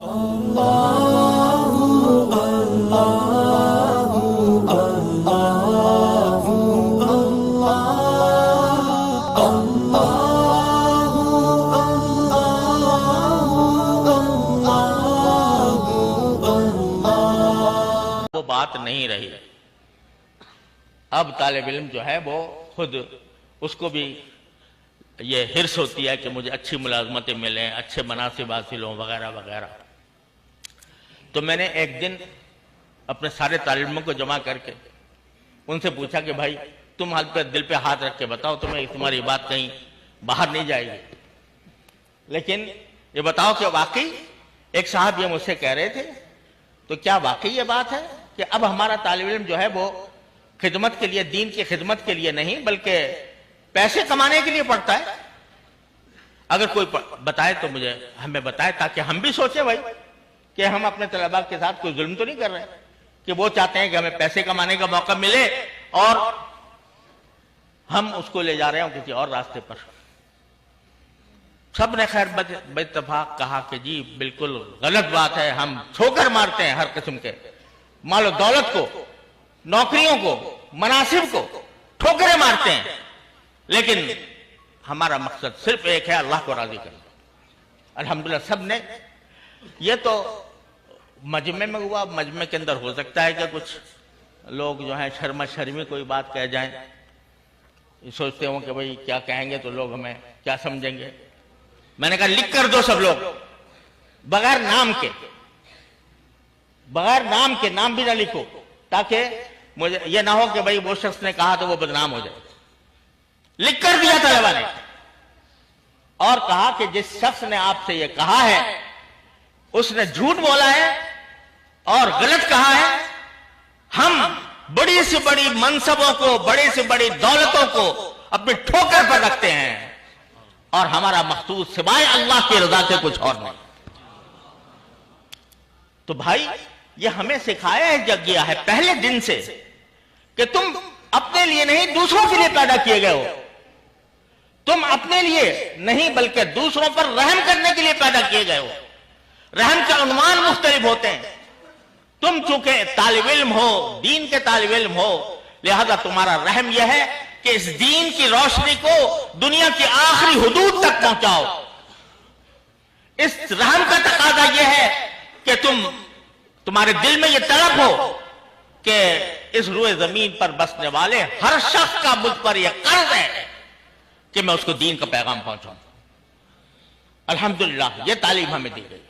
وہ بات نہیں رہی۔ اب طالب علم جو ہے وہ خود اس کو بھی یہ حرص ہوتی ہے کہ مجھے اچھی ملازمتیں ملیں، اچھے مناصب حاصل ہوں وغیرہ وغیرہ۔ تو میں نے ایک دن اپنے سارے طالب علموں کو جمع کر کے ان سے پوچھا کہ بھائی تم حال پہ دل پہ ہاتھ رکھ کے بتاؤ تمہاری بات کہیں باہر نہیں جائے گی، لیکن یہ بتاؤ کہ واقعی ایک صاحب یہ مجھ سے کہہ رہے تھے، تو کیا واقعی یہ بات ہے کہ اب ہمارا طالب علم جو ہے وہ خدمت کے لیے، دین کی خدمت کے لیے نہیں بلکہ پیسے کمانے کے لیے پڑھتا ہے؟ اگر کوئی بتائے تو مجھے ہمیں بتائے تاکہ ہم بھی سوچیں بھائی کہ ہم اپنے طلباء کے ساتھ کوئی ظلم تو نہیں کر رہے کہ وہ چاہتے ہیں کہ ہمیں پیسے کمانے کا موقع ملے اور ہم اس کو لے جا رہے ہوں کسی اور راستے پر۔ سب نے خیر باتفاق کہا کہ جی بالکل غلط بات ہے، ہم ٹھوکر مارتے ہیں ہر قسم کے مال و دولت کو، نوکریوں کو، مناصب کو ٹھوکریں مارتے ہیں، لیکن ہمارا مقصد صرف ایک ہے، اللہ کو راضی کرنا۔ الحمدللہ سب نے، یہ تو مجمع میں ہوا، مجمع کے اندر ہو سکتا ہے کہ کچھ لوگ جو ہیں شرما شرمی کوئی بات کہہ جائیں، سوچتے ہوں کہ بھئی کیا کہیں گے تو لوگ ہمیں کیا سمجھیں گے۔ میں نے کہا لکھ کر دو سب لوگ، بغیر نام کے نام بھی نہ لکھو، تاکہ مجھے یہ نہ ہو کہ بھئی وہ شخص نے کہا تو وہ بدنام ہو جائے۔ لکھ کر دیا طلبہ نے اور کہا کہ جس شخص نے آپ سے یہ کہا ہے اس نے جھوٹ بولا ہے اور غلط کہا ہے۔ ہم بڑی سے بڑی منصبوں کو، بڑی سے بڑی دولتوں کو اپنی ٹھوکر پر رکھتے ہیں اور ہمارا مقصود سوائے اللہ کی رضا سے کچھ اور نہیں۔ تو بھائی یہ ہمیں سکھایا ہے گیا ہے پہلے دن سے کہ تم اپنے لیے نہیں دوسروں کے لیے پیدا کیے گئے ہو، تم اپنے لیے نہیں بلکہ دوسروں پر رحم کرنے کے لیے پیدا کیے گئے ہو۔ رحم کے عنوان مختلف ہوتے ہیں، تم چونکہ طالب علم ہو، دین کے طالب علم ہو، لہذا تمہارا رحم یہ ہے کہ اس دین کی روشنی کو دنیا کی آخری حدود تک پہنچاؤ۔ اس رحم کا تقاضا یہ ہے کہ تمہارے دل میں یہ طلب ہو کہ اس روئے زمین پر بسنے والے ہر شخص کا مجھ پر یہ قرض ہے کہ میں اس کو دین کا پیغام پہنچاؤں۔ الحمدللہ یہ تعلیم ہمیں دی گئی۔